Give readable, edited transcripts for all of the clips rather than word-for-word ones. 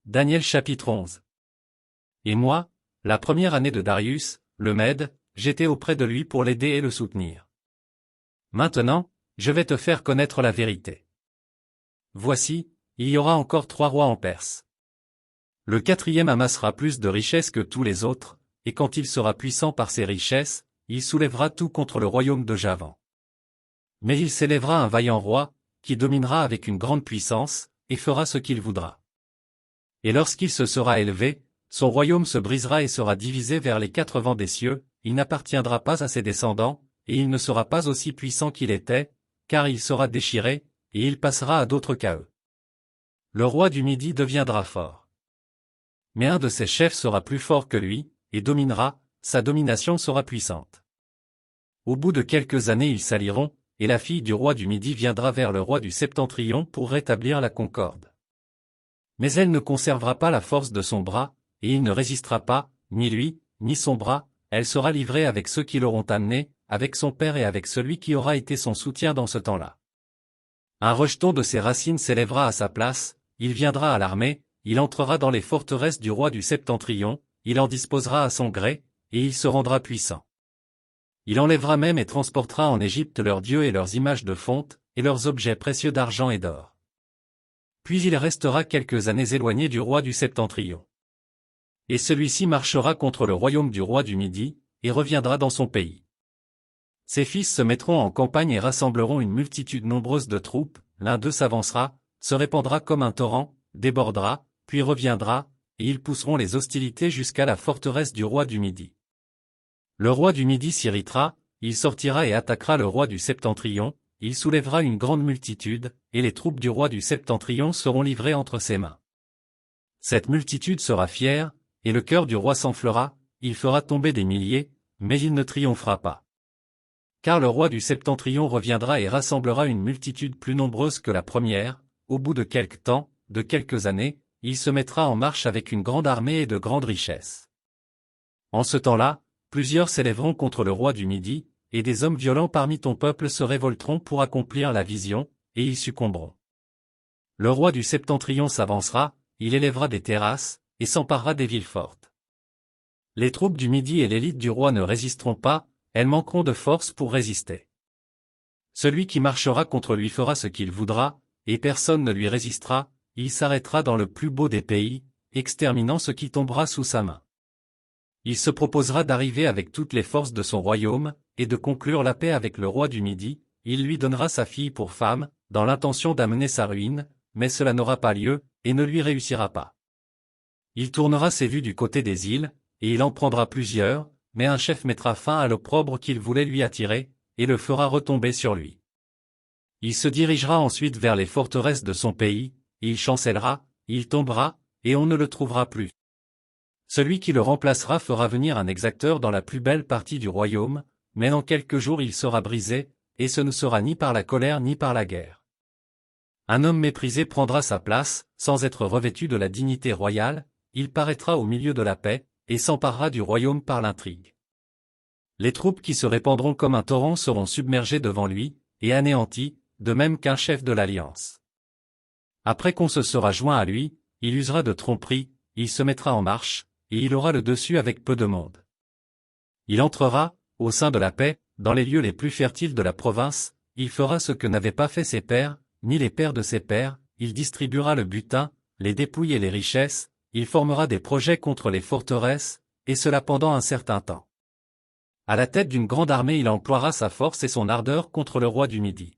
Daniel chapitre 11. Et moi, la première année de Darius, le Mède, j'étais auprès de lui pour l'aider et le soutenir. Maintenant, je vais te faire connaître la vérité. Voici, il y aura encore 3 rois en Perse. Le 4e amassera plus de richesses que tous les autres, et quand il sera puissant par ses richesses, il soulèvera tout contre le royaume de Javan. Mais il s'élèvera un vaillant roi, qui dominera avec une grande puissance, et fera ce qu'il voudra. Et lorsqu'il se sera élevé, son royaume se brisera et sera divisé vers les 4 vents des cieux, il n'appartiendra pas à ses descendants, et il ne sera pas aussi puissant qu'il était, car il sera déchiré, et il passera à d'autres qu'à eux. Le roi du Midi deviendra fort. Mais un de ses chefs sera plus fort que lui, et dominera, sa domination sera puissante. Au bout de quelques années ils s'allieront, et la fille du roi du Midi viendra vers le roi du Septentrion pour rétablir la concorde. Mais elle ne conservera pas la force de son bras, et il ne résistera pas, ni lui, ni son bras, elle sera livrée avec ceux qui l'auront amenée, avec son père et avec celui qui aura été son soutien dans ce temps-là. Un rejeton de ses racines s'élèvera à sa place, il viendra à l'armée, il entrera dans les forteresses du roi du Septentrion, il en disposera à son gré, et il se rendra puissant. Il enlèvera même et transportera en Égypte leurs dieux et leurs images de fonte, et leurs objets précieux d'argent et d'or. Puis il restera quelques années éloigné du roi du Septentrion. Et celui-ci marchera contre le royaume du roi du Midi, et reviendra dans son pays. Ses fils se mettront en campagne et rassembleront une multitude nombreuse de troupes, l'un d'eux s'avancera, se répandra comme un torrent, débordera, puis reviendra, et ils pousseront les hostilités jusqu'à la forteresse du roi du Midi. Le roi du Midi s'irritera, il sortira et attaquera le roi du Septentrion, il soulèvera une grande multitude, et les troupes du roi du Septentrion seront livrées entre ses mains. Cette multitude sera fière, et le cœur du roi s'enflera, il fera tomber des milliers, mais il ne triomphera pas. Car le roi du Septentrion reviendra et rassemblera une multitude plus nombreuse que la première, au bout de quelque temps, de quelques années, il se mettra en marche avec une grande armée et de grandes richesses. En ce temps-là, plusieurs s'élèveront contre le roi du Midi, et des hommes violents parmi ton peuple se révolteront pour accomplir la vision, et ils succomberont. Le roi du Septentrion s'avancera, il élèvera des terrasses, et s'emparera des villes fortes. Les troupes du Midi et l'élite du roi ne résisteront pas, elles manqueront de force pour résister. Celui qui marchera contre lui fera ce qu'il voudra, et personne ne lui résistera, il s'arrêtera dans le plus beau des pays, exterminant ce qui tombera sous sa main. Il se proposera d'arriver avec toutes les forces de son royaume, et de conclure la paix avec le roi du Midi, il lui donnera sa fille pour femme, dans l'intention d'amener sa ruine, mais cela n'aura pas lieu, et ne lui réussira pas. Il tournera ses vues du côté des îles, et il en prendra plusieurs, mais un chef mettra fin à l'opprobre qu'il voulait lui attirer, et le fera retomber sur lui. Il se dirigera ensuite vers les forteresses de son pays, il chancellera, il tombera, et on ne le trouvera plus. Celui qui le remplacera fera venir un exacteur dans la plus belle partie du royaume, mais en quelques jours il sera brisé, et ce ne sera ni par la colère ni par la guerre. Un homme méprisé prendra sa place, sans être revêtu de la dignité royale, il paraîtra au milieu de la paix, et s'emparera du royaume par l'intrigue. Les troupes qui se répandront comme un torrent seront submergées devant lui, et anéanties, de même qu'un chef de l'alliance. Après qu'on se sera joint à lui, il usera de tromperie, il se mettra en marche, et il aura le dessus avec peu de monde. Il entrera, au sein de la paix, dans les lieux les plus fertiles de la province, il fera ce que n'avaient pas fait ses pères, ni les pères de ses pères, il distribuera le butin, les dépouilles et les richesses, il formera des projets contre les forteresses, et cela pendant un certain temps. À la tête d'une grande armée il emploiera sa force et son ardeur contre le roi du Midi.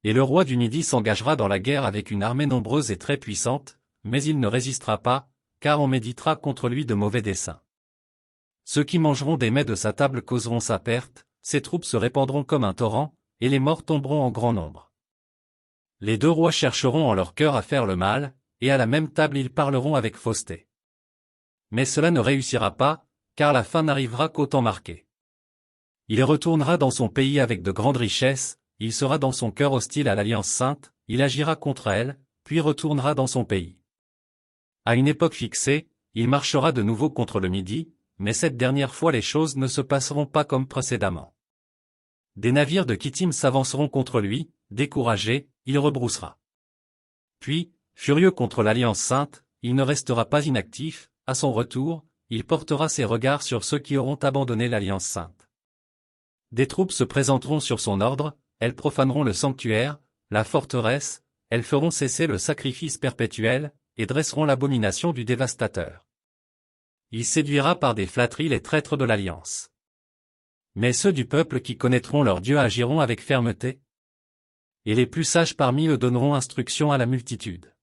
Et le roi du Midi s'engagera dans la guerre avec une armée nombreuse et très puissante, mais il ne résistera pas, car on méditera contre lui de mauvais desseins. Ceux qui mangeront des mets de sa table causeront sa perte, ses troupes se répandront comme un torrent, et les morts tomberont en grand nombre. Les 2 rois chercheront en leur cœur à faire le mal, et à la même table ils parleront avec fausseté. Mais cela ne réussira pas, car la fin n'arrivera qu'au temps marqué. Il retournera dans son pays avec de grandes richesses, il sera dans son cœur hostile à l'Alliance sainte, il agira contre elle, puis retournera dans son pays. À une époque fixée, il marchera de nouveau contre le Midi, mais cette dernière fois les choses ne se passeront pas comme précédemment. Des navires de Kittim s'avanceront contre lui, découragé, il rebroussera. Puis, furieux contre l'Alliance sainte, il ne restera pas inactif, à son retour, il portera ses regards sur ceux qui auront abandonné l'Alliance sainte. Des troupes se présenteront sur son ordre, elles profaneront le sanctuaire, la forteresse, elles feront cesser le sacrifice perpétuel, et dresseront l'abomination du dévastateur. Il séduira par des flatteries les traîtres de l'Alliance. Mais ceux du peuple qui connaîtront leur Dieu agiront avec fermeté. Et les plus sages parmi eux donneront instruction à la multitude.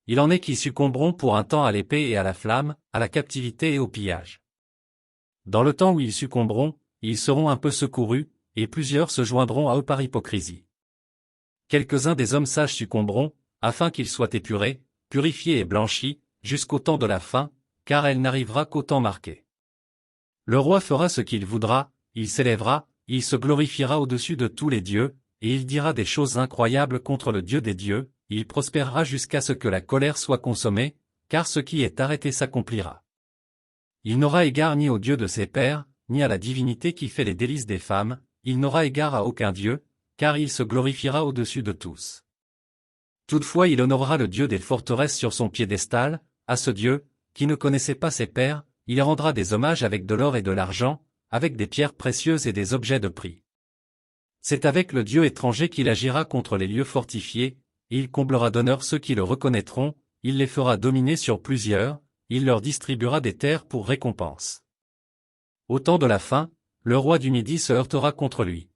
Il en est qui succomberont pour un temps à l'épée et à la flamme, à la captivité et au pillage. Dans le temps où ils succomberont, ils seront un peu secourus, et plusieurs se joindront à eux par hypocrisie. Quelques-uns des hommes sages succomberont, afin qu'ils soient épurés, purifiés et blanchis, jusqu'au temps de la fin, car elle n'arrivera qu'au temps marqué. Le roi fera ce qu'il voudra, il s'élèvera, il se glorifiera au-dessus de tous les dieux, et il dira des choses incroyables contre le Dieu des dieux, il prospérera jusqu'à ce que la colère soit consommée, car ce qui est arrêté s'accomplira. Il n'aura égard ni au Dieu de ses pères, ni à la divinité qui fait les délices des femmes, il n'aura égard à aucun Dieu, car il se glorifiera au-dessus de tous. Toutefois il honorera le Dieu des forteresses sur son piédestal, à ce Dieu, qui ne connaissait pas ses pères, il rendra des hommages avec de l'or et de l'argent, avec des pierres précieuses et des objets de prix. C'est avec le Dieu étranger qu'il agira contre les lieux fortifiés, et il comblera d'honneur ceux qui le reconnaîtront, il les fera dominer sur plusieurs, il leur distribuera des terres pour récompense. Au temps de la fin, le roi du Midi se heurtera contre lui.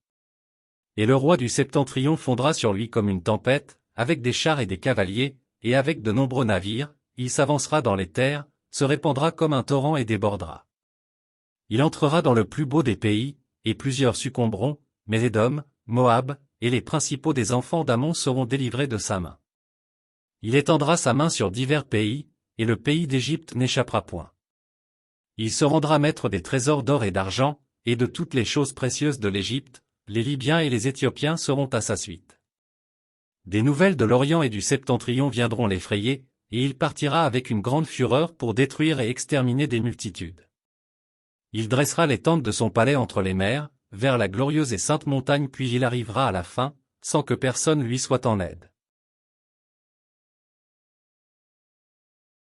Et le roi du Septentrion fondra sur lui comme une tempête, avec des chars et des cavaliers, et avec de nombreux navires, il s'avancera dans les terres, se répandra comme un torrent et débordera. Il entrera dans le plus beau des pays, et plusieurs succomberont, mais Édom, Moab, et les principaux des enfants d'Ammon seront délivrés de sa main. Il étendra sa main sur divers pays, et le pays d'Égypte n'échappera point. Il se rendra maître des trésors d'or et d'argent, et de toutes les choses précieuses de l'Égypte, les Libyens et les Éthiopiens seront à sa suite. Des nouvelles de l'Orient et du Septentrion viendront l'effrayer, et il partira avec une grande fureur pour détruire et exterminer des multitudes. Il dressera les tentes de son palais entre les mers, vers la glorieuse et sainte montagne puis il arrivera à la fin, sans que personne lui soit en aide.